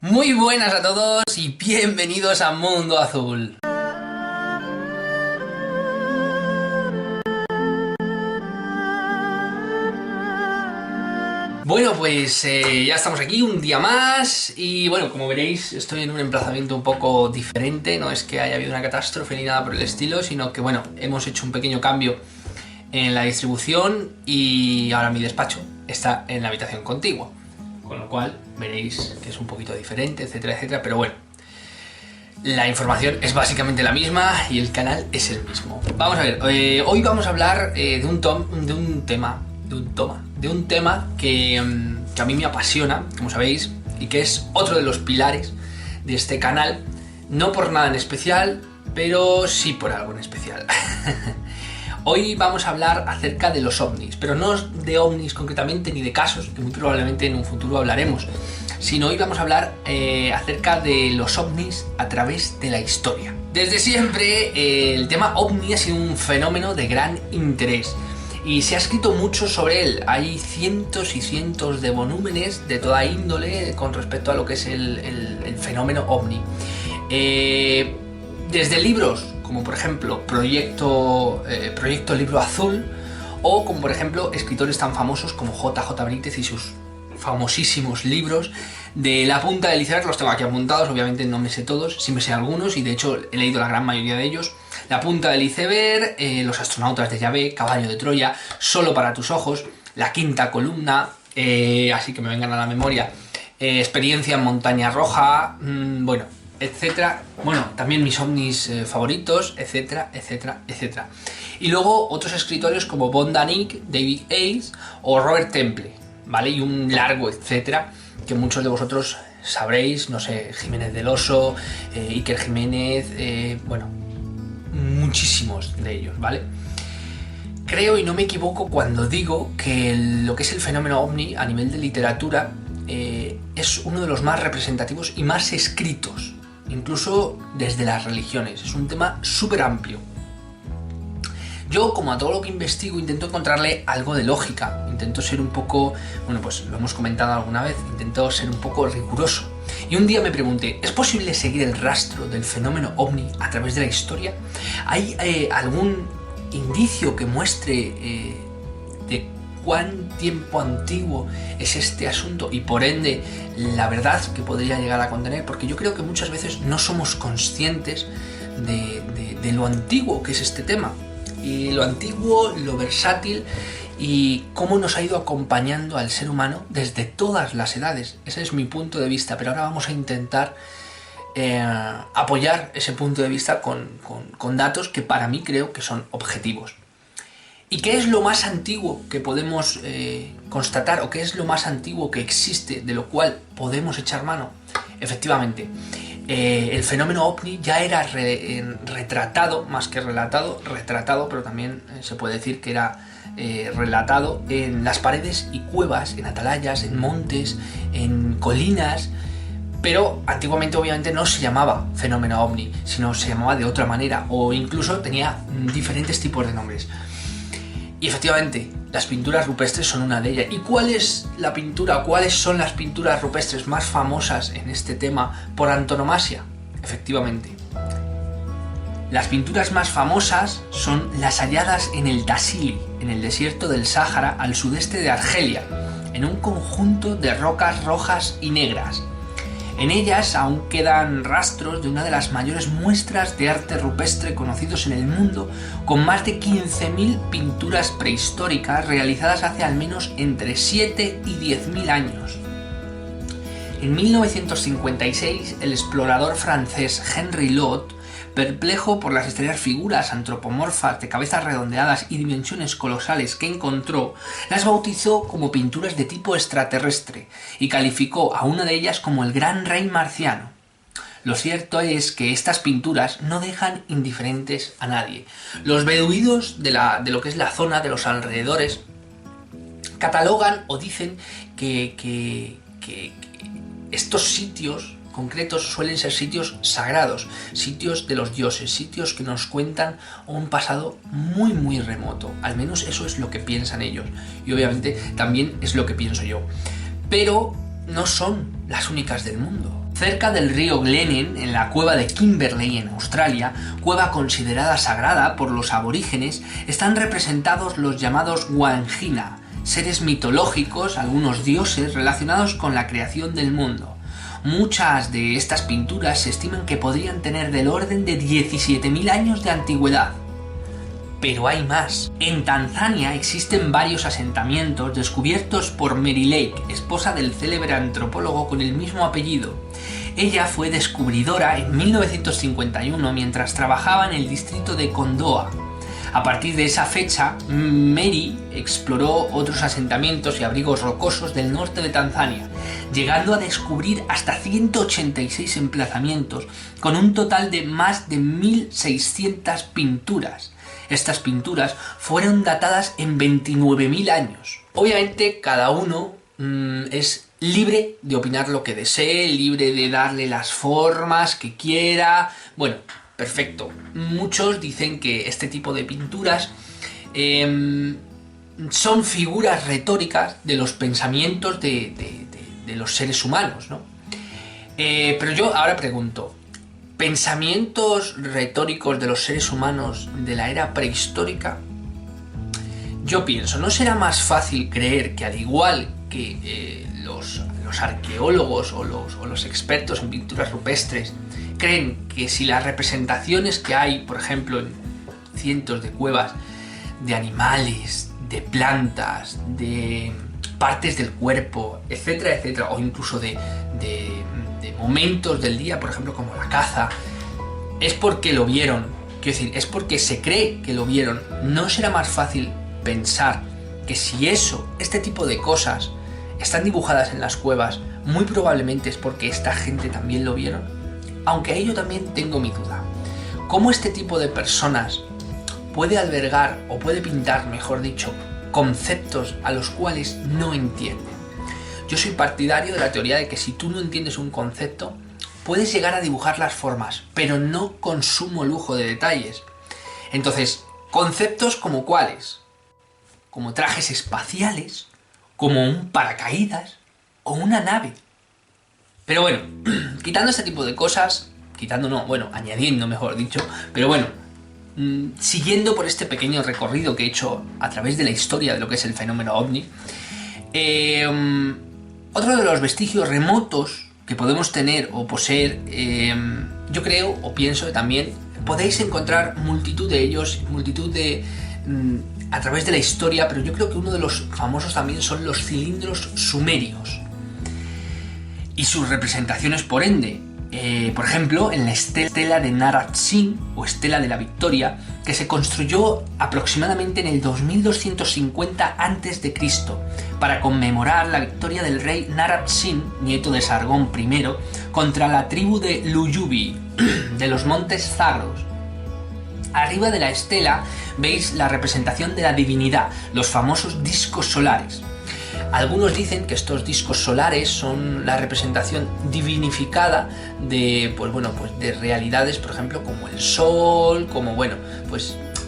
Muy buenas a todos y bienvenidos a Mundo Azul. Bueno, pues ya estamos aquí un día más y bueno, como veréis estoy en un emplazamiento un poco diferente. No es que haya habido una catástrofe ni nada por el estilo, sino que bueno, hemos hecho un pequeño cambio en la distribución y ahora mi despacho está en la habitación contigua. Con lo cual veréis que es un poquito diferente, etcétera, etcétera, pero bueno, la información es básicamente la misma y el canal es el mismo. Vamos a ver, hoy vamos a hablar de un tema que a mí me apasiona, como sabéis, y que es otro de los pilares de este canal, no por nada en especial, pero sí por algo en especial. Hoy vamos a hablar acerca de los ovnis, pero no de ovnis concretamente ni de casos, que muy probablemente en un futuro hablaremos, sino hoy vamos a hablar acerca de los ovnis a través de la historia. Desde siempre el tema ovni ha sido un fenómeno de gran interés y se ha escrito mucho sobre él. Hay cientos y cientos de volúmenes de toda índole con respecto a lo que es el fenómeno ovni. Desde libros como por ejemplo Proyecto Libro Azul, o como por ejemplo escritores tan famosos como JJ Benítez y sus famosísimos libros de La punta del iceberg. Los tengo aquí apuntados, obviamente no me sé todos, sí me sé algunos y de hecho he leído la gran mayoría de ellos. La punta del iceberg, Los astronautas de Yahvé, Caballo de Troya, Solo para tus ojos, La quinta columna, así que me vengan a la memoria, Experiencia en montaña roja, bueno, etcétera. Bueno, también mis ovnis favoritos, etcétera, etcétera, etcétera. Y luego otros escritores como Von Daniken, David Hales o Robert Temple, ¿vale? Y un largo etcétera que muchos de vosotros sabréis, no sé, Jiménez del Oso, Iker Jiménez, bueno, muchísimos de ellos, ¿vale? Creo y no me equivoco cuando digo que lo que es el fenómeno ovni a nivel de literatura es uno de los más representativos y más escritos, incluso desde las religiones. Es un tema súper amplio. Yo, como a todo lo que investigo, intento encontrarle algo de lógica, intento ser un poco, bueno, pues lo hemos comentado alguna vez, intento ser un poco riguroso. Y un día me pregunté, ¿es posible seguir el rastro del fenómeno ovni a través de la historia? ¿Hay algún indicio que muestre de cuán tiempo antiguo es este asunto y por ende la verdad que podría llegar a contener? Porque yo creo que muchas veces no somos conscientes de lo antiguo que es este tema, y lo antiguo, lo versátil y cómo nos ha ido acompañando al ser humano desde todas las edades. Ese es mi punto de vista, pero ahora vamos a intentar apoyar ese punto de vista con datos que para mí creo que son objetivos. ¿Y qué es lo más antiguo que podemos constatar, o qué es lo más antiguo que existe, de lo cual podemos echar mano? Efectivamente, el fenómeno ovni ya era retratado, más que relatado, retratado, pero también se puede decir que era relatado en las paredes y cuevas, en atalayas, en montes, en colinas. Pero antiguamente obviamente no se llamaba fenómeno ovni, sino se llamaba de otra manera, o incluso tenía diferentes tipos de nombres. Y efectivamente, las pinturas rupestres son una de ellas. ¿Y cuál es la pintura, cuáles son las pinturas rupestres más famosas en este tema por antonomasia? Efectivamente, las pinturas más famosas son las halladas en el Tassili, en el desierto del Sáhara, al sudeste de Argelia, en un conjunto de rocas rojas y negras. En ellas aún quedan rastros de una de las mayores muestras de arte rupestre conocidos en el mundo, con más de 15.000 pinturas prehistóricas realizadas hace al menos entre 7 y 10.000 años. En 1956, el explorador francés Henry Lott, perplejo por las extrañas figuras antropomorfas de cabezas redondeadas y dimensiones colosales que encontró, las bautizó como pinturas de tipo extraterrestre y calificó a una de ellas como el Gran Rey Marciano. Lo cierto es que estas pinturas no dejan indiferentes a nadie. Los beduinos de lo que es la zona de los alrededores catalogan o dicen que estos sitios concretos suelen ser sitios sagrados, sitios de los dioses, sitios que nos cuentan un pasado muy muy remoto. Al menos eso es lo que piensan ellos y obviamente también es lo que pienso yo. Pero no son las únicas del mundo. Cerca del río Glenelg, en la cueva de Kimberley en Australia, cueva considerada sagrada por los aborígenes, están representados los llamados Wangina, seres mitológicos, algunos dioses relacionados con la creación del mundo. Muchas de estas pinturas se estiman que podrían tener del orden de 17.000 años de antigüedad. Pero hay más. En Tanzania existen varios asentamientos descubiertos por Mary Lake, esposa del célebre antropólogo con el mismo apellido. Ella fue descubridora en 1951 mientras trabajaba en el distrito de Kondoa. A partir de esa fecha, Mary exploró otros asentamientos y abrigos rocosos del norte de Tanzania, llegando a descubrir hasta 186 emplazamientos, con un total de más de 1.600 pinturas. Estas pinturas fueron datadas en 29.000 años. Obviamente cada uno es libre de opinar lo que desee, libre de darle las formas que quiera. Bueno, perfecto. Muchos dicen que este tipo de pinturas son figuras retóricas de los pensamientos de los seres humanos, ¿no? Pero yo ahora pregunto, ¿pensamientos retóricos de los seres humanos de la era prehistórica? Yo pienso, ¿no será más fácil creer que, al igual que los arqueólogos o los expertos en pinturas rupestres creen que si las representaciones que hay, por ejemplo, en cientos de cuevas de animales, de plantas, de partes del cuerpo, etcétera, etcétera, o incluso de momentos del día, por ejemplo, como la caza, es porque lo vieron, quiero decir, es porque se cree que lo vieron? ¿No será más fácil pensar que si este tipo de cosas están dibujadas en las cuevas, muy probablemente es porque esta gente también lo vieron? Aunque a ello también tengo mi duda. ¿Cómo este tipo de personas puede albergar, o puede pintar, mejor dicho, conceptos a los cuales no entienden? Yo soy partidario de la teoría de que si tú no entiendes un concepto, puedes llegar a dibujar las formas, pero no con sumo lujo de detalles. Entonces, conceptos como cuáles, como trajes espaciales, como un paracaídas o una nave. Pero bueno, quitando este tipo de cosas, añadiendo, mejor dicho, pero bueno, siguiendo por este pequeño recorrido que he hecho a través de la historia de lo que es el fenómeno OVNI, otro de los vestigios remotos que podemos tener o poseer, yo creo o pienso que también podéis encontrar multitud de ellos, a través de la historia, pero yo creo que uno de los famosos también son los cilindros sumerios y sus representaciones por ende. Por ejemplo, en la estela de Nara-Sin o estela de la Victoria, que se construyó aproximadamente en el 2250 a.C. para conmemorar la victoria del rey Nara-Sin, nieto de Sargón I, contra la tribu de Luyubi, de los montes Zagros. Arriba de la estela veis la representación de la divinidad, los famosos discos solares. Algunos dicen que estos discos solares son la representación divinificada de realidades, por ejemplo, como el sol,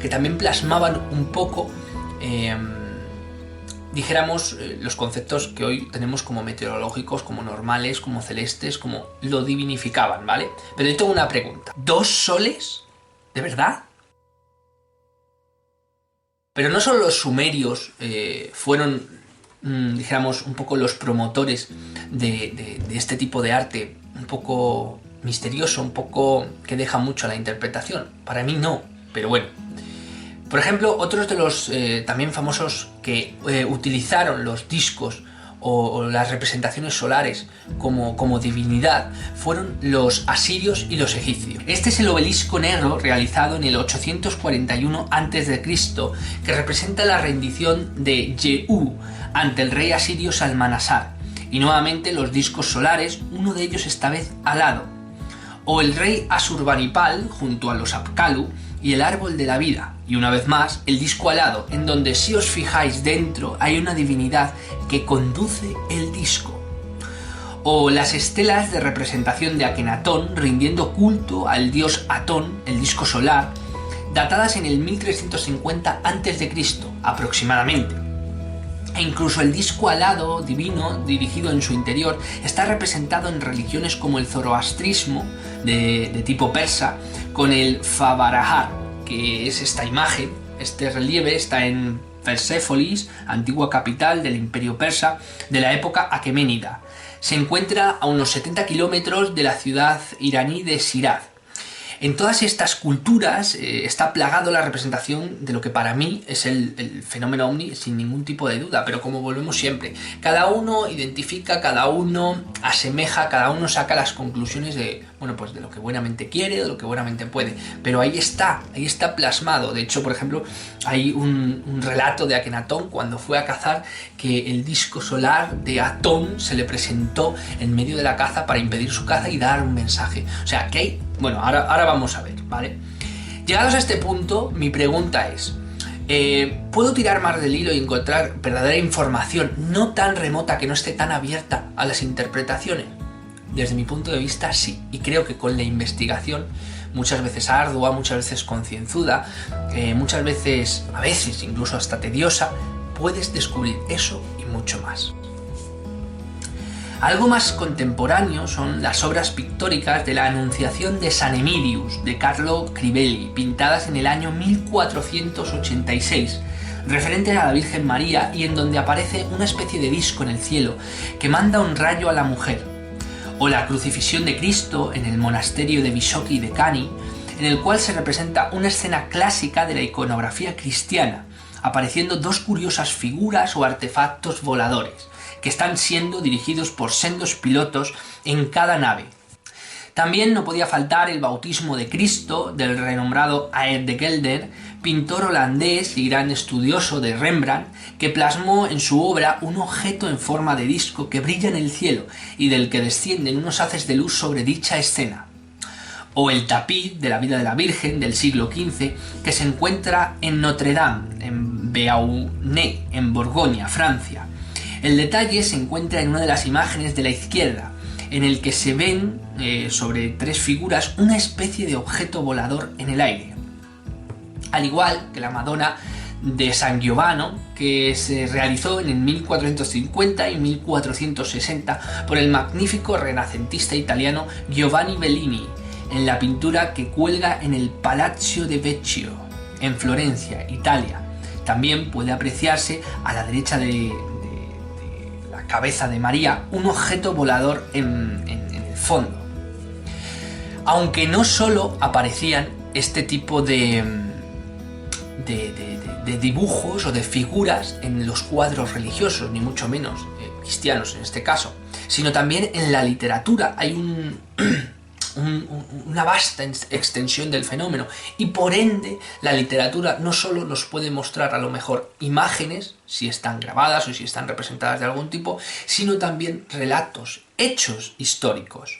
que también plasmaban un poco, los conceptos que hoy tenemos como meteorológicos, como normales, como celestes, como lo divinificaban, ¿vale? Pero yo tengo una pregunta. ¿2 soles? ¿De verdad? Pero no solo los sumerios fueron un poco los promotores de este tipo de arte, un poco misterioso, un poco que deja mucho a la interpretación. Para mí no, pero bueno. Por ejemplo, otros de los también famosos que utilizaron los discos o las representaciones solares como divinidad fueron los asirios y los egipcios. Este es el obelisco negro realizado en el 841 a.C. que representa la rendición de Jehu ante el rey asirio Salmanasar, y nuevamente los discos solares, uno de ellos esta vez alado, o el rey Asurbanipal junto a los Apkallu y el árbol de la vida, y una vez más el disco alado, en donde si os fijáis dentro hay una divinidad que conduce el disco. O las estelas de representación de Akenatón rindiendo culto al dios Atón, el disco solar, datadas en el 1350 a.C. aproximadamente. E incluso el disco alado divino dirigido en su interior está representado en religiones como el zoroastrismo de tipo persa, con el Favarahar, que es esta imagen. Este relieve está en Persépolis, antigua capital del imperio persa de la época aqueménida. Se encuentra a unos 70 kilómetros de la ciudad iraní de Shiraz. En todas estas culturas está plagado la representación de lo que para mí es el fenómeno ovni sin ningún tipo de duda, pero como volvemos siempre, cada uno identifica, cada uno asemeja, cada uno saca las conclusiones de, bueno, pues de lo que buenamente quiere, de lo que buenamente puede, pero ahí está plasmado. De hecho, por ejemplo, hay un relato de Akenatón cuando fue a cazar, que el disco solar de Atón se le presentó en medio de la caza para impedir su caza y dar un mensaje. O sea, que hay... Bueno, ahora vamos a ver, ¿vale? Llegados a este punto, mi pregunta es, ¿puedo tirar más del hilo y encontrar verdadera información no tan remota, que no esté tan abierta a las interpretaciones? Desde mi punto de vista, sí. Y creo que con la investigación, muchas veces ardua, muchas veces concienzuda, muchas veces, a veces incluso hasta tediosa, puedes descubrir eso y mucho más. Algo más contemporáneo son las obras pictóricas de la Anunciación de San Emilius de Carlo Crivelli, pintadas en el año 1486, referentes a la Virgen María, y en donde aparece una especie de disco en el cielo que manda un rayo a la mujer, o la Crucifixión de Cristo en el monasterio de Visocchi de Cani, en el cual se representa una escena clásica de la iconografía cristiana, apareciendo dos curiosas figuras o artefactos voladores, que están siendo dirigidos por sendos pilotos en cada nave. También no podía faltar el bautismo de Cristo del renombrado Aert de Gelder, pintor holandés y gran estudioso de Rembrandt, que plasmó en su obra un objeto en forma de disco que brilla en el cielo y del que descienden unos haces de luz sobre dicha escena. O el tapiz de la vida de la Virgen del siglo XV, que se encuentra en Notre Dame, en Beauharnais, en Borgoña, Francia. El detalle se encuentra en una de las imágenes de la izquierda, en el que se ven sobre tres figuras una especie de objeto volador en el aire. Al igual que la Madonna de San Giovanni, que se realizó en el 1450 y 1460 por el magnífico renacentista italiano Giovanni Bellini, en la pintura que cuelga en el Palazzo de Vecchio, en Florencia, Italia. También puede apreciarse a la derecha de la cabeza de María un objeto volador en el fondo. Aunque no solo aparecían este tipo de dibujos o de figuras en los cuadros religiosos, ni mucho menos cristianos en este caso, sino también en la literatura. Hay una vasta extensión del fenómeno, y por ende la literatura no solo nos puede mostrar a lo mejor imágenes, si están grabadas o si están representadas de algún tipo, sino también relatos, hechos históricos.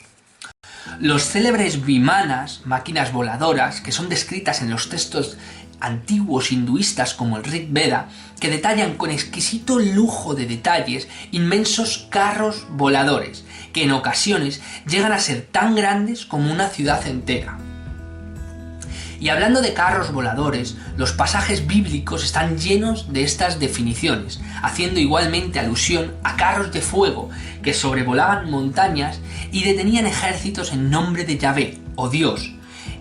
Los célebres vimanas, máquinas voladoras, que son descritas en los textos antiguos hinduistas como el Rig Veda, que detallan con exquisito lujo de detalles inmensos carros voladores, que en ocasiones llegan a ser tan grandes como una ciudad entera. Y hablando de carros voladores, los pasajes bíblicos están llenos de estas definiciones, haciendo igualmente alusión a carros de fuego que sobrevolaban montañas y detenían ejércitos en nombre de Yahvé, o Dios,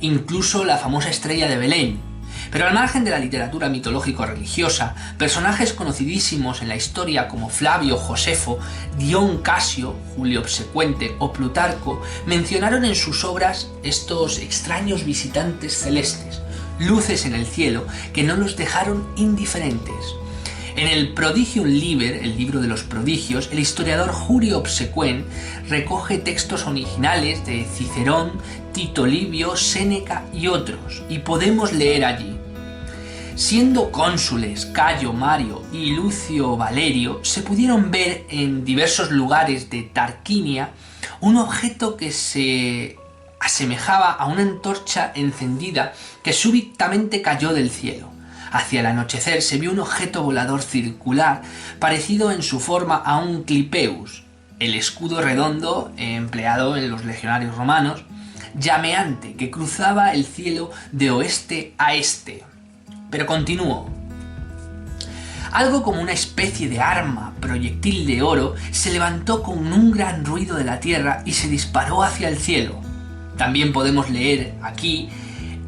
incluso la famosa estrella de Belén. Pero al margen de la literatura mitológico-religiosa, personajes conocidísimos en la historia como Flavio Josefo, Dion Casio, Julio Obsecuente o Plutarco mencionaron en sus obras estos extraños visitantes celestes, luces en el cielo que no los dejaron indiferentes. En el Prodigium Liber, el libro de los prodigios, el historiador Julio Obsecuent recoge textos originales de Cicerón, Tito Livio, Séneca y otros, y podemos leer allí: siendo cónsules Cayo Mario y Lucio Valerio, se pudieron ver en diversos lugares de Tarquinia un objeto que se asemejaba a una antorcha encendida que súbitamente cayó del cielo. Hacia el anochecer se vio un objeto volador circular parecido en su forma a un clipeus, el escudo redondo empleado en los legionarios romanos, llameante, que cruzaba el cielo de oeste a este. Pero continúo. Algo como una especie de arma, proyectil de oro, se levantó con un gran ruido de la tierra y se disparó hacia el cielo. También podemos leer aquí,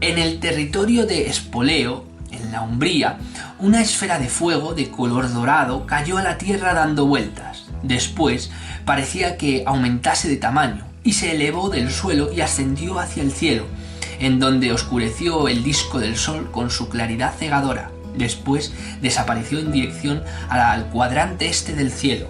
en el territorio de Espoleo, en la Umbría, una esfera de fuego de color dorado cayó a la tierra dando vueltas. Después parecía que aumentase de tamaño y se elevó del suelo y ascendió hacia el cielo, en donde oscureció el disco del sol con su claridad cegadora. Después desapareció en dirección al cuadrante este del cielo.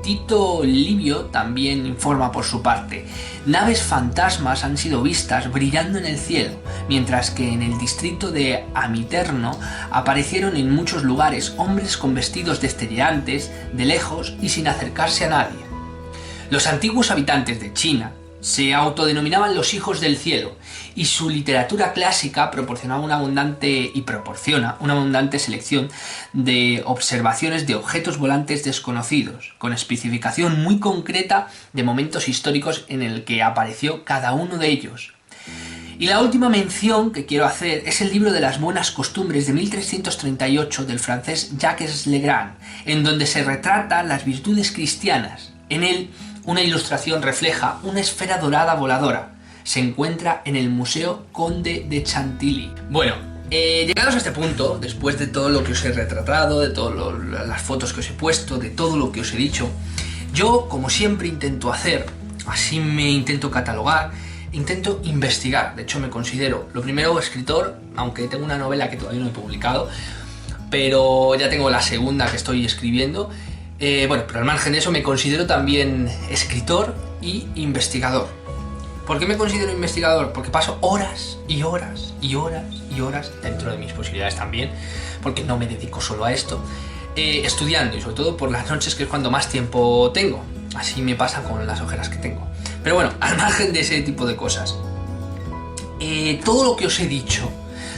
Tito Livio también informa por su parte: naves fantasmas han sido vistas brillando en el cielo, mientras que en el distrito de Amiterno aparecieron en muchos lugares hombres con vestidos destellantes, de lejos y sin acercarse a nadie. Los antiguos habitantes de China se autodenominaban los hijos del cielo, y su literatura clásica proporciona una abundante selección de observaciones de objetos volantes desconocidos, con especificación muy concreta de momentos históricos en el que apareció cada uno de ellos. Y la última mención que quiero hacer es el libro de las buenas costumbres de 1338 del francés Jacques Legrand, en donde se retratan las virtudes cristianas. En él, una ilustración refleja una esfera dorada voladora. Se encuentra en el Museo Conde de Chantilly. Bueno, llegados a este punto, después de todo lo que os he retratado, de todas las fotos que os he puesto, de todo lo que os he dicho, yo, como siempre intento hacer, así me intento catalogar, intento investigar. De hecho, me considero, lo primero, escritor, aunque tengo una novela que todavía no he publicado, pero ya tengo la segunda que estoy escribiendo. Bueno, pero al margen de eso me considero también escritor y investigador. ¿Por qué me considero investigador? Porque paso horas y horas y horas y horas, dentro de mis posibilidades también, porque no me dedico solo a esto, estudiando, y sobre todo por las noches, que es cuando más tiempo tengo. Así me pasa con las ojeras que tengo. Pero bueno, al margen de ese tipo de cosas, todo lo que os he dicho,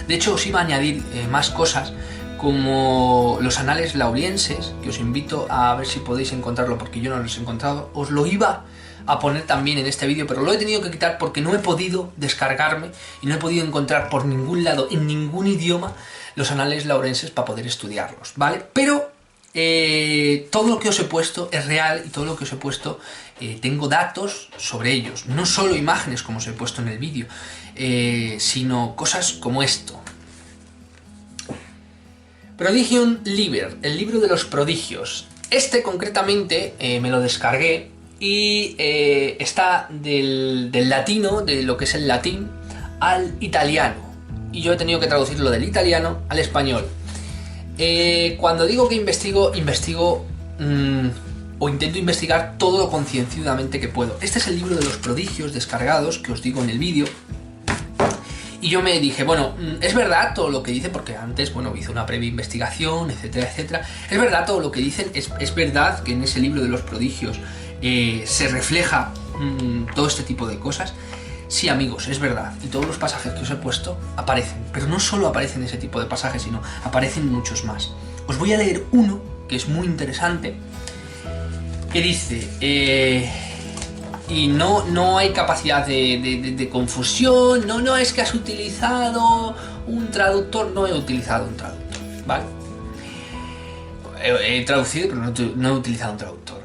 de hecho os iba a añadir más cosas, como los anales laurienses, que os invito a ver si podéis encontrarlo, porque yo no los he encontrado. Os lo iba a poner también en este vídeo, pero lo he tenido que quitar porque no he podido descargarme y no he podido encontrar por ningún lado, en ningún idioma, los anales laurienses para poder estudiarlos, ¿vale? Pero todo lo que os he puesto es real, y todo lo que os he puesto tengo datos sobre ellos, no solo imágenes como os he puesto en el vídeo, sino cosas como esto. Prodigium Liber, el libro de los prodigios. Este concretamente me lo descargué y está del latino, de lo que es el latín, al italiano. Y yo he tenido que traducirlo del italiano al español. Cuando digo que investigo o intento investigar todo lo concienzudamente que puedo. Este es el libro de los prodigios descargados que os digo en el vídeo. Y yo me dije, bueno, es verdad todo lo que dice, porque antes, bueno, hice una previa investigación, etcétera, etcétera. Es verdad todo lo que dicen, es verdad que en ese libro de los prodigios se refleja todo este tipo de cosas. Sí, amigos, es verdad. Y todos los pasajes que os he puesto aparecen. Pero no solo aparecen ese tipo de pasajes, sino aparecen muchos más. Os voy a leer uno que es muy interesante, que dice... y no hay capacidad de confusión. No es que has utilizado un traductor. No he utilizado un traductor, ¿vale? He traducido, pero no he utilizado un traductor.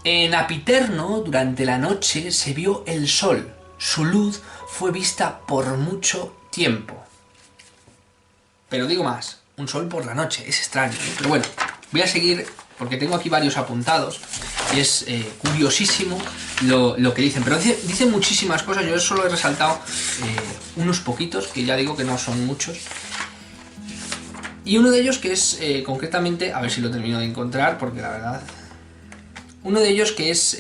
En Apiterno, durante la noche, se vio el sol. Su luz fue vista por mucho tiempo. Pero digo más, un sol por la noche, es extraño, ¿no? Pero bueno, voy a seguir, porque tengo aquí varios apuntados. Y es curiosísimo lo que dicen, pero dicen muchísimas cosas. Yo solo he resaltado unos poquitos, que ya digo que no son muchos. Y uno de ellos que es concretamente, a ver si lo termino de encontrar, porque la verdad... Uno de ellos que es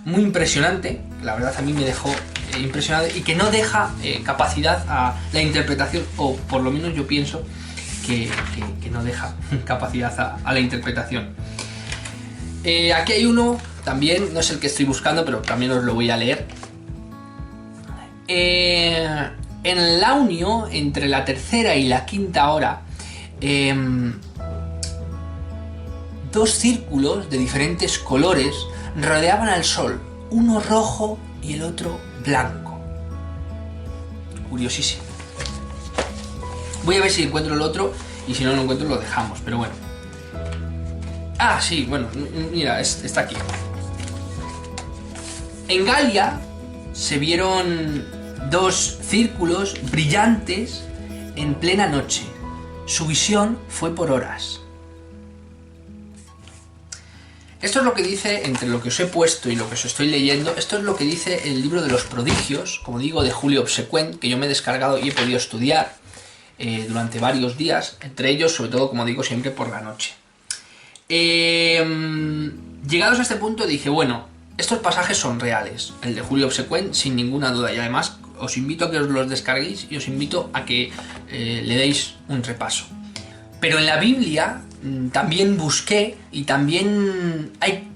muy impresionante, la verdad a mí me dejó impresionado, y que no deja capacidad a la interpretación, o por lo menos yo pienso que no deja capacidad a la interpretación. Aquí hay uno, también, no es el que estoy buscando, pero también os lo voy a leer. En Launio, entre la tercera y la quinta hora, dos círculos de diferentes colores rodeaban al sol, uno rojo y el otro blanco. Curiosísimo. Voy a ver si encuentro el otro y si no lo encuentro lo dejamos, pero bueno. Ah, sí, bueno, mira, está aquí. En Galia se vieron dos círculos brillantes en plena noche. Su visión fue por horas. Esto es lo que dice, entre lo que os he puesto y lo que os estoy leyendo, esto es lo que dice el libro de los prodigios, como digo, de Julio Obsecuent, que yo me he descargado y he podido estudiar durante varios días, entre ellos, sobre todo, como digo, siempre por la noche. Llegados a este punto dije, bueno, estos pasajes son reales, el de Julio Obsecuent sin ninguna duda, y además os invito a que os los descarguéis y os invito a que le deis un repaso. Pero en la Biblia también busqué y también hay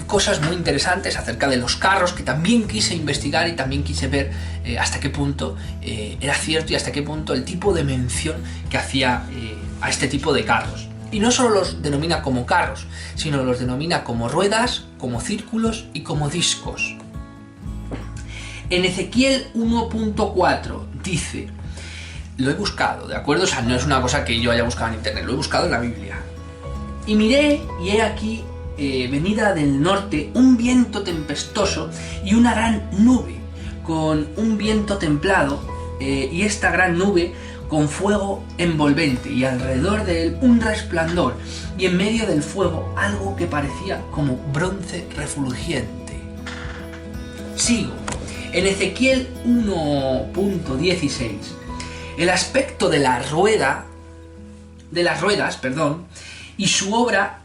cosas muy interesantes acerca de los carros que también quise investigar y también quise ver hasta qué punto era cierto y hasta qué punto el tipo de mención que hacía a este tipo de carros. Y no solo los denomina como carros, sino los denomina como ruedas, como círculos y como discos. En Ezequiel 1.4 dice... Lo he buscado, ¿de acuerdo? O sea, no es una cosa que yo haya buscado en internet, lo he buscado en la Biblia. Y miré, y he aquí, venida del norte, un viento tempestuoso y una gran nube, con un viento templado, y esta gran nube con fuego envolvente, y alrededor de él un resplandor, y en medio del fuego algo que parecía como bronce refulgente. Sigo. En Ezequiel 1.16... El aspecto de la rueda, de las ruedas, y su obra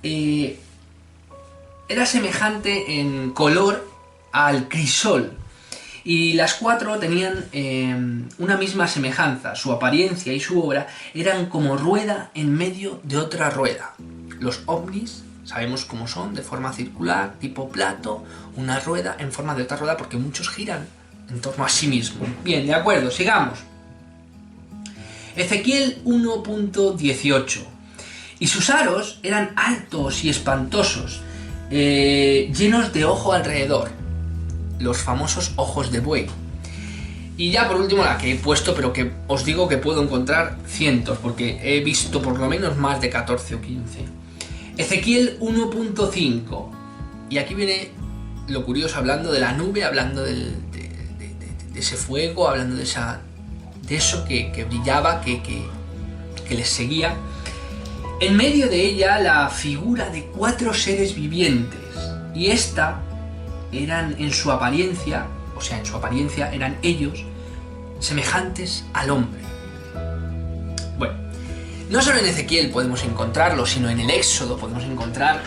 era semejante en color al crisol. Y las cuatro tenían una misma semejanza. Su apariencia y su obra eran como rueda en medio de otra rueda. Los ovnis sabemos cómo son, de forma circular, tipo plato, una rueda en forma de otra rueda, porque muchos giran en torno a sí mismos. Bien, de acuerdo, sigamos. Ezequiel 1.18. Y sus aros eran altos y espantosos, llenos de ojo alrededor, los famosos ojos de buey. Y ya por último la que he puesto, pero que os digo que puedo encontrar cientos, porque he visto por lo menos más de 14 o 15. Ezequiel 1.5. Y aquí viene lo curioso, hablando de la nube, hablando de ese fuego, hablando de eso que brillaba, que les seguía. En medio de ella la figura de 4 seres vivientes, y esta eran en su apariencia, eran ellos semejantes al hombre. Bueno, no solo en Ezequiel podemos encontrarlo, sino en el Éxodo podemos encontrar,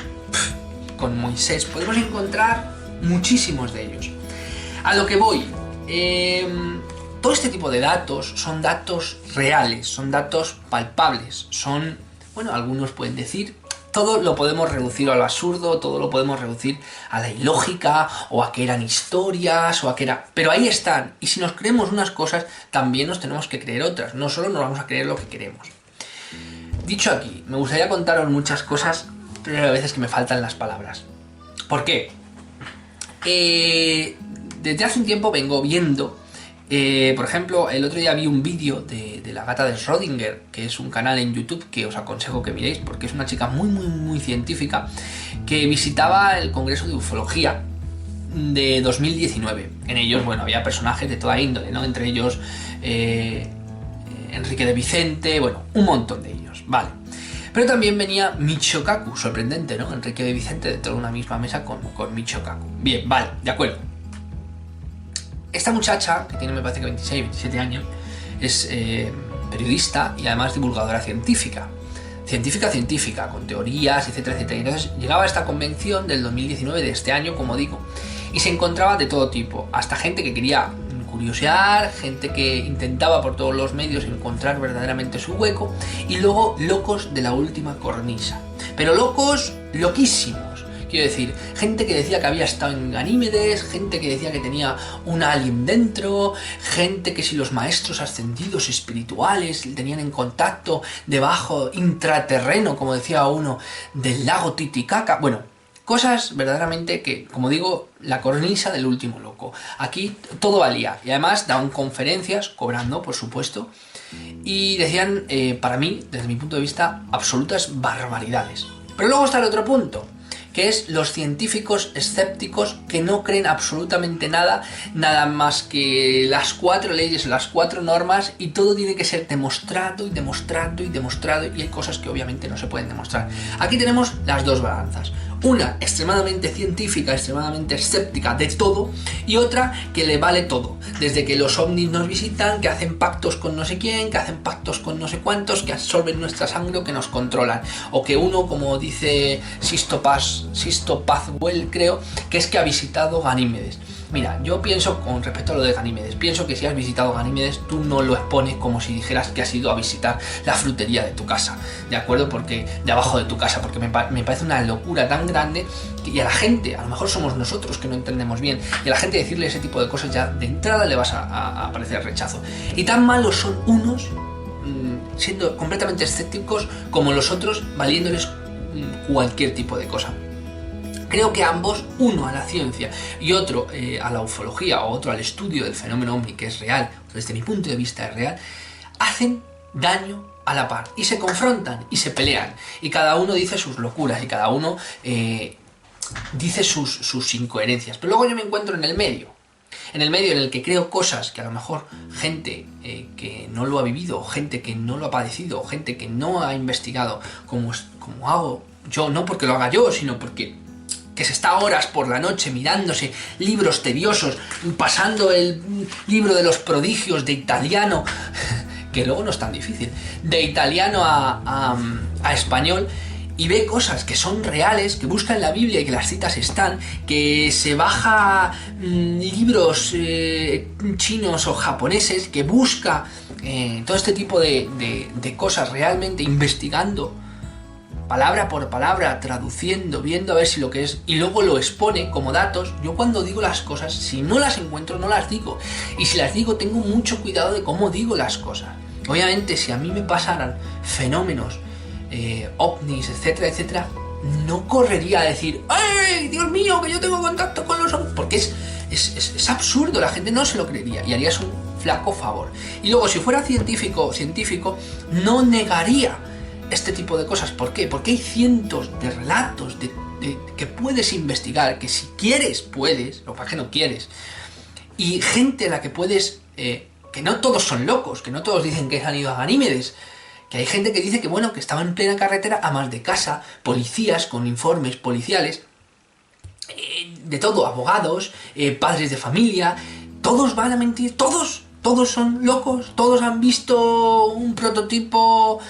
con Moisés, podemos encontrar muchísimos de ellos. A lo que voy, todo este tipo de datos son datos reales, son datos palpables, son, bueno, algunos pueden decir, todo lo podemos reducir al absurdo, todo lo podemos reducir a la ilógica, o a que eran historias, o a que era... Pero ahí están, y si nos creemos unas cosas, también nos tenemos que creer otras, no solo nos vamos a creer lo que queremos. Dicho aquí, me gustaría contaros muchas cosas, pero hay veces que me faltan las palabras. ¿Por qué? Desde hace un tiempo vengo viendo... por ejemplo, el otro día vi un vídeo de la gata de Schrödinger, que es un canal en YouTube que os aconsejo que miréis, porque es una chica muy científica que visitaba el Congreso de Ufología de 2019. En ellos, bueno, había personajes de toda índole, ¿no? Entre ellos Enrique de Vicente, bueno, un montón de ellos, vale. Pero también venía Michio Kaku, sorprendente, ¿no? Enrique de Vicente dentro de una misma mesa con Michio Kaku. Bien, vale, de acuerdo. Esta muchacha, que tiene me parece que 26, 27 años, es periodista y además divulgadora científica, con teorías, etcétera. Y entonces llegaba a esta convención del 2019, de este año, como digo, y se encontraba de todo tipo, hasta gente que quería curiosear, gente que intentaba por todos los medios encontrar verdaderamente su hueco, y luego locos de la última cornisa, pero locos loquísimos. Quiero decir, gente que decía que había estado en Ganímedes, gente que decía que tenía un alien dentro, gente que si los maestros ascendidos espirituales tenían en contacto debajo, intraterreno, como decía uno, del lago Titicaca. Bueno, cosas verdaderamente que, como digo, la cornisa del último loco. Aquí todo valía, y además daban conferencias, cobrando, por supuesto, y decían, para mí, desde mi punto de vista, absolutas barbaridades. Pero luego está el otro punto, que es los científicos escépticos que no creen absolutamente nada más que las 4 leyes, las 4 normas, y todo tiene que ser demostrado y demostrado y demostrado, y hay cosas que obviamente no se pueden demostrar. Aquí tenemos las dos balanzas. Una extremadamente científica, extremadamente escéptica de todo, y otra que le vale todo. Desde que los ovnis nos visitan, que hacen pactos con no sé quién, que hacen pactos con no sé cuántos, que absorben nuestra sangre o que nos controlan. O que uno, como dice Sisto Pazwell, creo, que es que ha visitado Ganímedes. Mira, yo pienso, con respecto a lo de Ganímedes, pienso que si has visitado Ganímedes, tú no lo expones como si dijeras que has ido a visitar la frutería de tu casa, ¿de acuerdo? Porque de abajo de tu casa, porque me parece una locura tan grande, y a la gente, a lo mejor somos nosotros que no entendemos bien, y a la gente decirle ese tipo de cosas ya de entrada le vas a parecer rechazo. Y tan malos son unos, siendo completamente escépticos, como los otros, valiéndoles cualquier tipo de cosa. Creo que ambos, uno a la ciencia y otro a la ufología, o otro al estudio del fenómeno ovni, que es real, desde mi punto de vista es real, hacen daño a la par y se confrontan y se pelean, y cada uno dice sus locuras y cada uno dice sus incoherencias. Pero luego yo me encuentro en el medio en el que creo cosas que a lo mejor gente que no lo ha vivido, o gente que no lo ha padecido, o gente que no ha investigado como hago yo, no porque lo haga yo, sino porque que se está horas por la noche mirándose libros tediosos, pasando el libro de los prodigios de italiano, que luego no es tan difícil, de italiano a español, y ve cosas que son reales, que busca en la Biblia y que las citas están, que se baja libros chinos o japoneses, que busca todo este tipo de cosas realmente, investigando palabra por palabra, traduciendo, viendo a ver si lo que es, y luego lo expone como datos. Yo cuando digo las cosas, si no las encuentro, no las digo, y si las digo, tengo mucho cuidado de cómo digo las cosas. Obviamente, si a mí me pasaran fenómenos, ovnis, etcétera, etcétera, no correría a decir, ¡ay, Dios mío, que yo tengo contacto con los ovnis! Porque es absurdo, la gente no se lo creería, y harías un flaco favor. Y luego, si fuera científico, no negaría este tipo de cosas. ¿Por qué? Porque hay cientos de relatos que puedes investigar, que si quieres puedes, lo que pasa es que no quieres, y gente a la que puedes, que no todos son locos, que no todos dicen que han ido a Ganímedes, que hay gente que dice que bueno, que estaba en plena carretera, amas de casa, policías con informes policiales, de todo, abogados, padres de familia, todos van a mentir, todos son locos, todos han visto un prototipo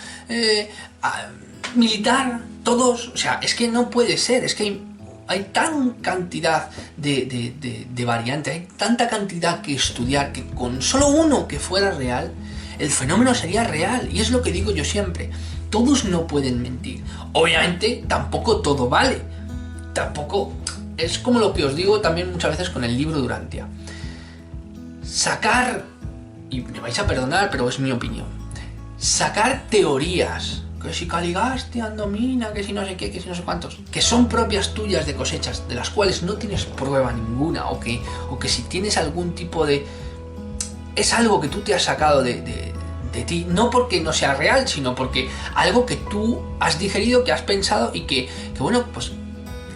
militar, todos, o sea, es que no puede ser, es que hay tan cantidad de variantes, hay tanta cantidad que estudiar, que con solo uno que fuera real, el fenómeno sería real. Y es lo que digo yo siempre, todos no pueden mentir, obviamente tampoco todo vale, tampoco, es como lo que os digo también muchas veces con el libro Durantia, sacar, y me vais a perdonar, pero es mi opinión, sacar teorías, que si Caligastian domina, que si no sé qué, que si no sé cuántos, que son propias tuyas de cosechas, de las cuales no tienes prueba ninguna, o que si tienes algún tipo de... es algo que tú te has sacado de ti, no porque no sea real, sino porque algo que tú has digerido, que has pensado, y que bueno, pues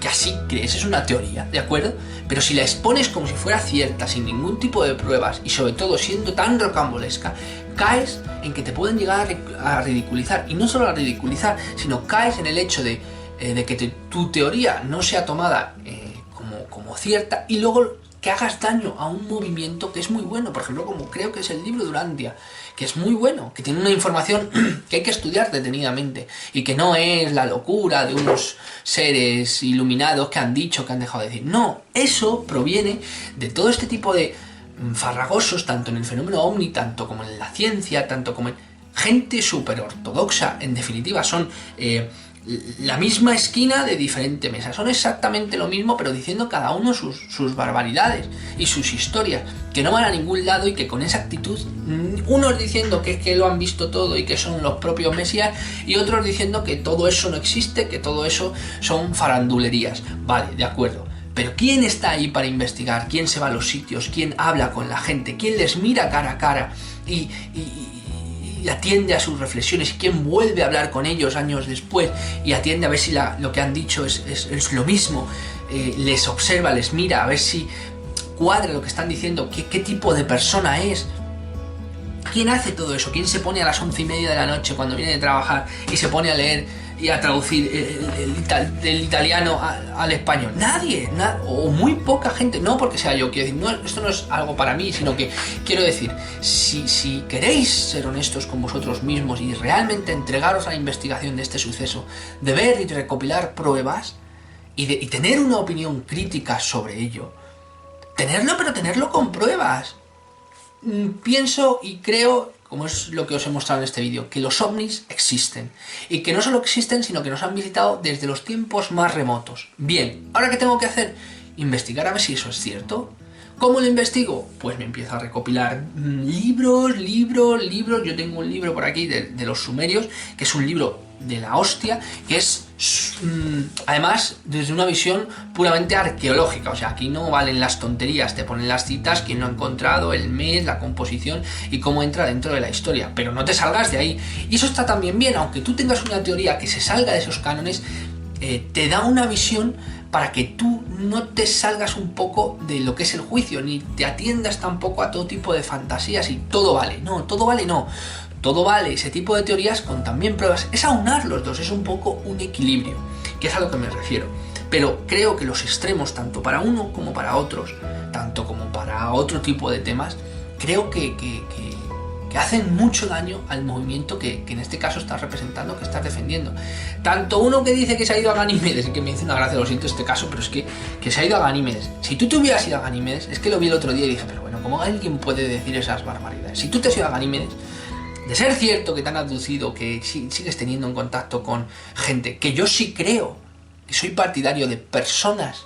que así crees, es una teoría, ¿de acuerdo? Pero si la expones como si fuera cierta, sin ningún tipo de pruebas, y sobre todo siendo tan rocambolesca, caes en que te pueden llegar a ridiculizar, y no solo a ridiculizar, sino caes en el hecho de que tu teoría no sea tomada como cierta, y luego que hagas daño a un movimiento que es muy bueno, por ejemplo, como creo que es el libro Durantia, que es muy bueno, que tiene una información que hay que estudiar detenidamente, y que no es la locura de unos seres iluminados que han dicho, que han dejado de decir. No, eso proviene de todo este tipo de farragosos, tanto en el fenómeno ovni, tanto como en la ciencia, tanto como en gente súper ortodoxa. En definitiva, son la misma esquina de diferente mesa, son exactamente lo mismo, pero diciendo cada uno sus barbaridades y sus historias, que no van a ningún lado, y que con esa actitud, unos diciendo que lo han visto todo y que son los propios mesías, y otros diciendo que todo eso no existe, que todo eso son farandulerías. Vale, de acuerdo, pero ¿quién está ahí para investigar? ¿Quién se va a los sitios? ¿Quién habla con la gente? ¿Quién les mira cara a cara? Y y atiende a sus reflexiones, y quien vuelve a hablar con ellos años después y atiende a ver si lo que han dicho es lo mismo, les observa, les mira, a ver si cuadra lo que están diciendo, qué tipo de persona es. ¿Quién hace todo eso? ¿Quién se pone a las 11:30 de la noche cuando viene de trabajar y se pone a leer y a traducir del italiano al español? Nadie, o muy poca gente. No porque sea yo, quiero decir, no, esto no es algo para mí, sino que quiero decir, si queréis ser honestos con vosotros mismos y realmente entregaros a la investigación de este suceso, de ver y recopilar pruebas y tener una opinión crítica sobre ello, pero tenerlo con pruebas. Pienso y creo, como es lo que os he mostrado en este vídeo, que los ovnis existen. Y que no solo existen, sino que nos han visitado desde los tiempos más remotos. Bien, ¿ahora qué tengo que hacer? Investigar a ver si eso es cierto. ¿Cómo lo investigo? Pues me empiezo a recopilar libros. Yo tengo un libro por aquí de los sumerios, que es un libro de la hostia, que es además desde una visión puramente arqueológica. O sea, aquí no valen las tonterías, te ponen las citas, quién lo ha encontrado, el mes, la composición y cómo entra dentro de la historia, pero no te salgas de ahí. Y eso está también bien, aunque tú tengas una teoría que se salga de esos cánones, te da una visión para que tú no te salgas un poco de lo que es el juicio, ni te atiendas tampoco a todo tipo de fantasías y todo vale. No, todo vale no. Todo vale, ese tipo de teorías con también pruebas, es aunar los dos, es un poco un equilibrio, que es a lo que me refiero. Pero creo que los extremos, tanto para uno como para otros, tanto como para otro tipo de temas, creo que hacen mucho daño al movimiento que en este caso estás representando, que estás defendiendo. Tanto uno que dice que se ha ido a Ganímedes, y que me dice una gracia, lo siento este caso, pero es que se ha ido a Ganímedes. Si tú te hubieras ido a Ganímedes, es que lo vi el otro día y dije, pero bueno, ¿cómo alguien puede decir esas barbaridades? Si tú te has ido a Ganímedes, de ser cierto que te han abducido, que sigues teniendo en contacto con gente, que yo sí creo, que soy partidario de personas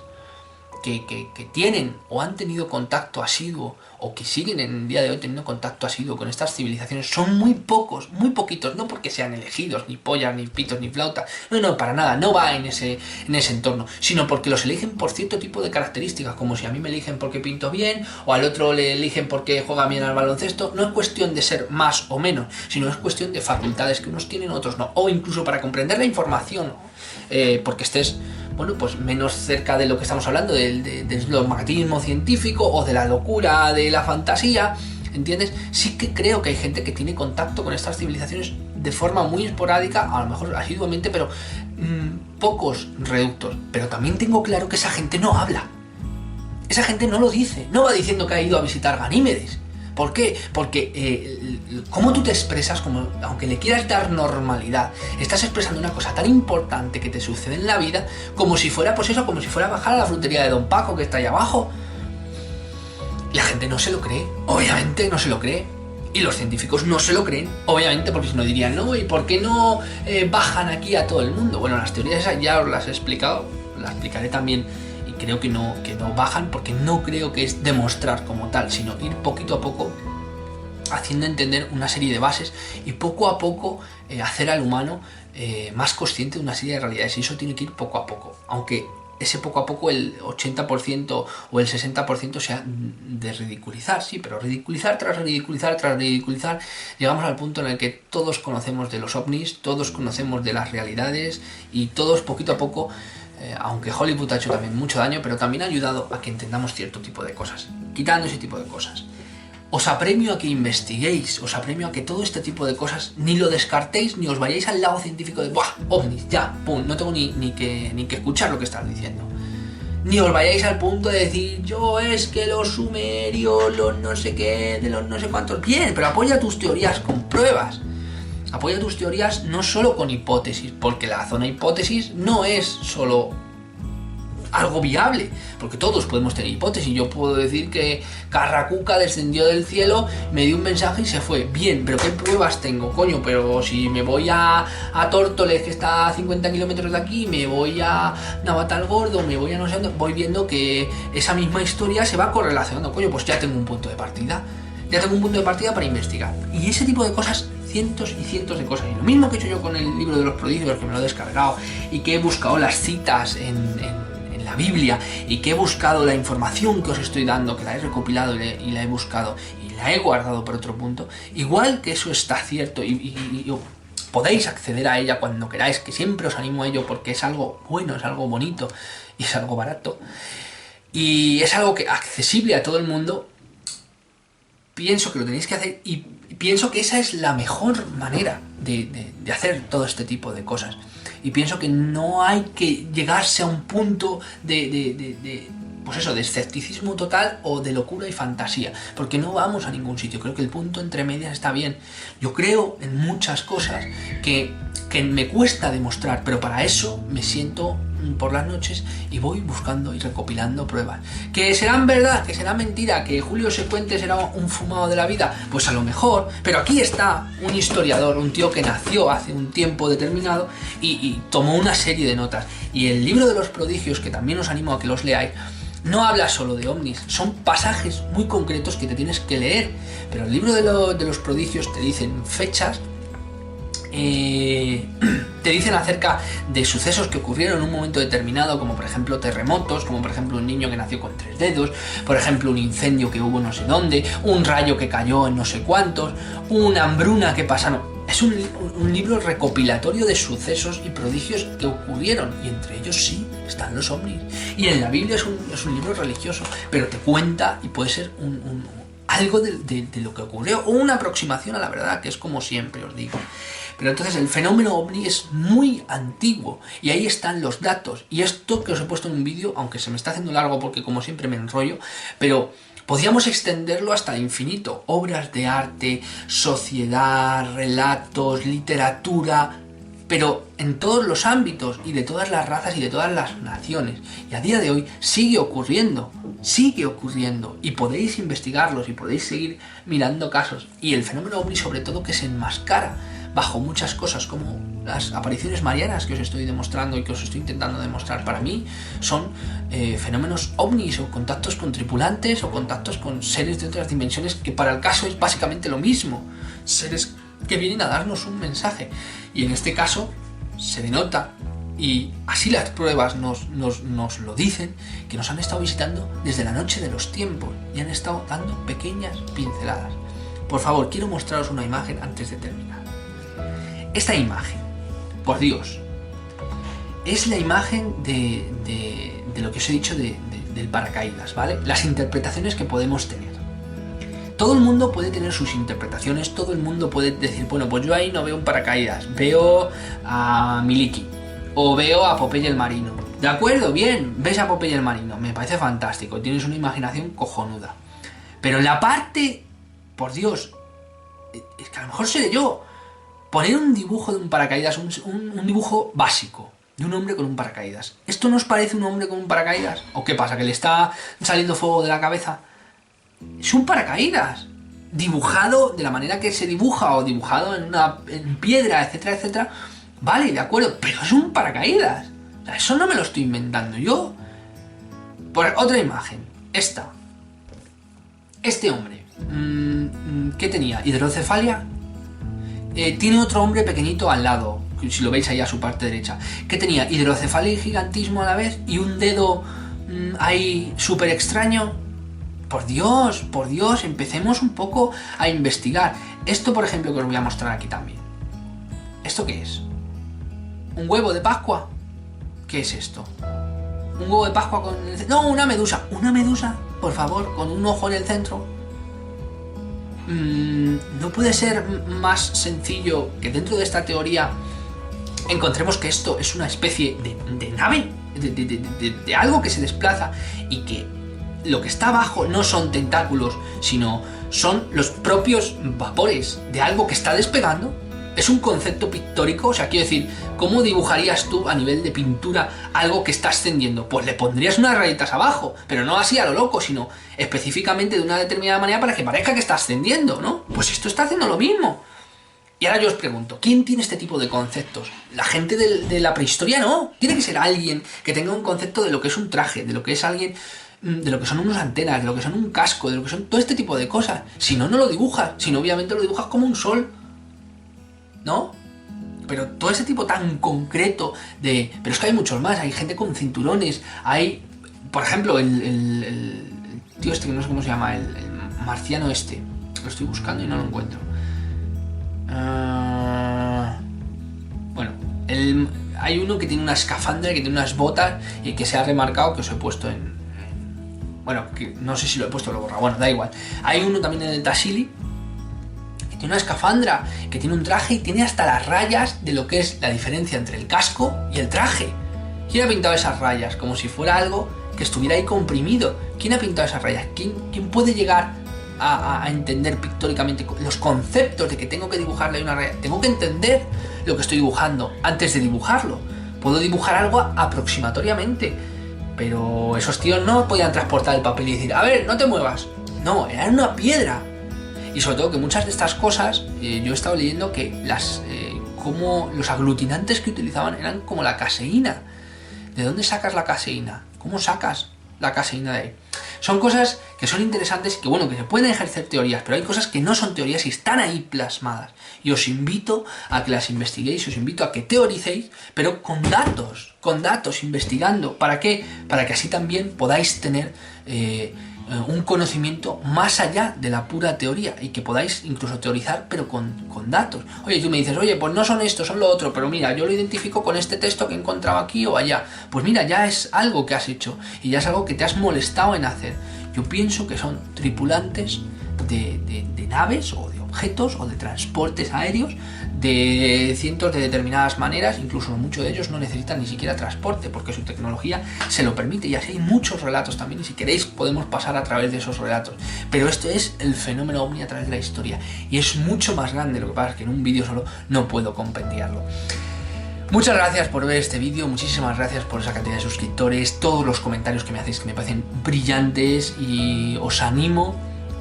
que tienen o han tenido contacto asiduo, o que siguen en el día de hoy teniendo contacto asiduo con estas civilizaciones, son muy pocos, muy poquitos, no porque sean elegidos, ni pollas, ni pitos, ni flauta, no, para nada, no va en ese entorno, sino porque los eligen por cierto tipo de características, como si a mí me eligen porque pinto bien, o al otro le eligen porque juega bien al baloncesto. No es cuestión de ser más o menos, sino es cuestión de facultades que unos tienen, otros no, o incluso para comprender la información, porque estés, bueno, pues menos cerca de lo que estamos hablando, del magnetismo científico o de la locura, de la fantasía, ¿entiendes? Sí que creo que hay gente que tiene contacto con estas civilizaciones de forma muy esporádica, a lo mejor asiduamente, pero pocos reductos. Pero también tengo claro que esa gente no habla. Esa gente no lo dice, no va diciendo que ha ido a visitar Ganímedes. ¿Por qué? Porque cómo tú te expresas, aunque le quieras dar normalidad, estás expresando una cosa tan importante que te sucede en la vida, como si fuera, pues eso, como si fuera bajar a la frutería de Don Paco que está ahí abajo. Y la gente no se lo cree, obviamente no se lo cree. Y los científicos no se lo creen, obviamente, porque si no dirían, no, ¿y por qué no bajan aquí a todo el mundo? Bueno, las teorías esas ya os las he explicado, las explicaré también. Creo que no bajan, porque no creo que es demostrar como tal, sino ir poquito a poco haciendo entender una serie de bases y poco a poco hacer al humano más consciente de una serie de realidades, y eso tiene que ir poco a poco, aunque ese poco a poco el 80% o el 60% sea de ridiculizar, sí, pero ridiculizar tras ridiculizar tras ridiculizar, llegamos al punto en el que todos conocemos de los ovnis, todos conocemos de las realidades, y todos poquito a poco, aunque Hollywood ha hecho también mucho daño, pero también ha ayudado a que entendamos cierto tipo de cosas, quitando ese tipo de cosas. Os apremio a que investiguéis, os apremio a que todo este tipo de cosas ni lo descartéis, ni os vayáis al lado científico de ¡buah! Ovnis, ya, pum, no tengo ni que escuchar lo que estás diciendo. Ni os vayáis al punto de decir, yo es que los sumerios, los no sé qué, de los no sé cuántos. Bien, pero apoya tus teorías con pruebas. Apoya tus teorías no solo con hipótesis, porque la zona hipótesis no es solo algo viable, porque todos podemos tener hipótesis. Yo puedo decir que Carracuca descendió del cielo, me dio un mensaje y se fue. Bien, pero ¿qué pruebas tengo? Coño, pero si me voy a Tórtoles, que está a 50 kilómetros de aquí, me voy a Navatalgordo, me voy a no sé dónde, voy viendo que esa misma historia se va correlacionando. Coño, pues ya tengo un punto de partida. Ya tengo un punto de partida para investigar. Y ese tipo de cosas, cientos y cientos de cosas. Y lo mismo que he hecho yo con el libro de los prodigios, que me lo he descargado y que he buscado las citas en la la Biblia y que he buscado la información que os estoy dando, que la he recopilado y la he buscado y la he guardado por otro punto, igual que eso está cierto y podéis acceder a ella cuando queráis, que siempre os animo a ello porque es algo bueno, es algo bonito y es algo barato y es algo que accesible a todo el mundo. Pienso que lo tenéis que hacer y pienso que esa es la mejor manera de hacer todo este tipo de cosas. Y pienso que no hay que llegarse a un punto pues eso, de escepticismo total o de locura y fantasía, porque no vamos a ningún sitio. Creo que el punto entre medias está bien. Yo creo en muchas cosas que me cuesta demostrar, pero para eso me siento por las noches y voy buscando y recopilando pruebas. ¿Que serán verdad? ¿Que será mentira? ¿Que Julio Secuente será un fumado de la vida? Pues a lo mejor, pero aquí está un historiador, un tío que nació hace un tiempo determinado y tomó una serie de notas. Y el libro de los prodigios, que también os animo a que los leáis, no habla solo de ovnis, son pasajes muy concretos que te tienes que leer, pero el libro de los prodigios te dicen fechas, te dicen acerca de sucesos que ocurrieron en un momento determinado, como por ejemplo terremotos, como por ejemplo un niño que nació con 3 dedos, por ejemplo un incendio que hubo no sé dónde, un rayo que cayó en no sé cuántos, una hambruna que pasaron. Es un libro recopilatorio de sucesos y prodigios que ocurrieron, y entre ellos sí están los ovnis. Y en la Biblia es un libro religioso, pero te cuenta y puede ser algo de lo que ocurrió, o una aproximación a la verdad, que es como siempre os digo. Pero entonces el fenómeno ovni es muy antiguo y ahí están los datos. Y esto que os he puesto en un vídeo, aunque se me está haciendo largo porque como siempre me enrollo, pero podríamos extenderlo hasta el infinito. Obras de arte, sociedad, relatos, literatura, pero en todos los ámbitos y de todas las razas y de todas las naciones. Y a día de hoy sigue ocurriendo y podéis investigarlos y podéis seguir mirando casos. Y el fenómeno ovni sobre todo que se enmascara bajo muchas cosas como las apariciones marianas que os estoy demostrando y que os estoy intentando demostrar. Para mí son fenómenos ovnis o contactos con tripulantes o contactos con seres de otras dimensiones, que para el caso es básicamente lo mismo, seres que vienen a darnos un mensaje, y en este caso se denota, y así las pruebas nos lo dicen, que nos han estado visitando desde la noche de los tiempos y han estado dando pequeñas pinceladas. Por favor, quiero mostraros una imagen antes de terminar. Esta imagen, por Dios, es la imagen de lo que os he dicho del paracaídas, ¿vale? Las interpretaciones que podemos tener. Todo el mundo puede tener sus interpretaciones, todo el mundo puede decir, bueno, pues yo ahí no veo un paracaídas, veo a Miliki, o veo a Popeye el Marino. ¿De acuerdo? Bien, ves a Popeye el Marino, me parece fantástico, tienes una imaginación cojonuda. Pero en la parte, por Dios, es que a lo mejor seré yo. Poner un dibujo de un paracaídas, un dibujo básico de un hombre con un paracaídas. ¿Esto nos parece un hombre con un paracaídas? ¿O qué pasa? ¿Que le está saliendo fuego de la cabeza? Es un paracaídas dibujado de la manera que se dibuja, o dibujado en piedra, etcétera, etcétera. Vale, de acuerdo, pero es un paracaídas. O sea, eso no me lo estoy inventando yo. Por otra imagen, esta. Este hombre, ¿qué tenía? ¿Hidrocefalia? Tiene otro hombre pequeñito al lado, si lo veis ahí a su parte derecha, que tenía hidrocefalia y gigantismo a la vez, y un dedo ahí súper extraño. Por Dios, empecemos un poco a investigar. Esto, por ejemplo, que os voy a mostrar aquí también. ¿Esto qué es? ¿Un huevo de Pascua? ¿Qué es esto? ¿Un huevo de Pascua con...? No, una medusa. ¿Una medusa? Por favor, con un ojo en el centro. No puede ser más sencillo que dentro de esta teoría encontremos que esto es una especie de nave, de algo que se desplaza, y que lo que está abajo no son tentáculos, sino son los propios vapores de algo que está despegando. Es un concepto pictórico, o sea, quiero decir, ¿cómo dibujarías tú a nivel de pintura algo que está ascendiendo? Pues le pondrías unas rayitas abajo, pero no así a lo loco, sino específicamente de una determinada manera para que parezca que está ascendiendo, ¿no? Pues esto está haciendo lo mismo. Y ahora yo os pregunto, ¿quién tiene este tipo de conceptos? ¿La gente de la prehistoria? No, tiene que ser alguien que tenga un concepto de lo que es un traje, de lo que es alguien, de lo que son unas antenas, de lo que son un casco, de lo que son todo este tipo de cosas. Si no, no lo dibujas, si no, obviamente lo dibujas como un sol, ¿no? pero todo ese tipo tan concreto de... Pero es que hay muchos más, hay gente con cinturones, hay, por ejemplo, el tío este que no sé cómo se llama, el marciano este, lo estoy buscando y no lo encuentro. Bueno, hay uno que tiene una escafandra, que tiene unas botas y que se ha remarcado, que os he puesto bueno, que no sé si lo he puesto o lo he borrado, bueno, da igual. Hay uno también en el Tassili que tiene una escafandra, que tiene un traje y tiene hasta las rayas de lo que es la diferencia entre el casco y el traje. ¿Quién ha pintado esas rayas? Como si fuera algo que estuviera ahí comprimido. ¿Quién ha pintado esas rayas? ¿Quién puede llegar a entender pictóricamente los conceptos de que tengo que dibujarle una raya? Tengo que entender lo que estoy dibujando antes de dibujarlo. Puedo dibujar algo aproximatoriamente, pero esos tíos no podían transportar el papel y decir, a ver, no te muevas. No, era una piedra. Y sobre todo que muchas de estas cosas, yo he estado leyendo que como los aglutinantes que utilizaban eran como la caseína. ¿De dónde sacas la caseína? ¿Cómo sacas la caseína de ahí? Son cosas que son interesantes y que, bueno, que se pueden ejercer teorías, pero hay cosas que no son teorías y están ahí plasmadas. Y os invito a que las investiguéis, os invito a que teoricéis, pero con datos, investigando. ¿Para qué? Para que así también podáis tener un conocimiento más allá de la pura teoría y que podáis incluso teorizar, pero con datos. Oye, tú me dices, oye, pues no son esto, son lo otro, pero mira, yo lo identifico con este texto que he encontrado aquí o allá. Pues mira, ya es algo que has hecho y ya es algo que te has molestado en hacer. Yo pienso que son tripulantes de naves o de objetos o de transportes aéreos de cientos de determinadas maneras, incluso muchos de ellos no necesitan ni siquiera transporte porque su tecnología se lo permite, y así hay muchos relatos también, y si queréis podemos pasar a través de esos relatos, pero esto es el fenómeno ovni a través de la historia y es mucho más grande. Lo que pasa es que en un vídeo solo no puedo compendiarlo. Muchas gracias por ver este vídeo, muchísimas gracias por esa cantidad de suscriptores, todos los comentarios que me hacéis que me parecen brillantes, y os animo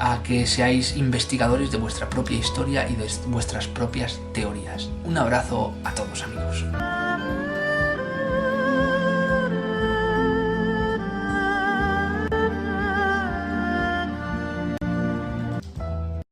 a que seáis investigadores de vuestra propia historia y de vuestras propias teorías. Un abrazo a todos, amigos.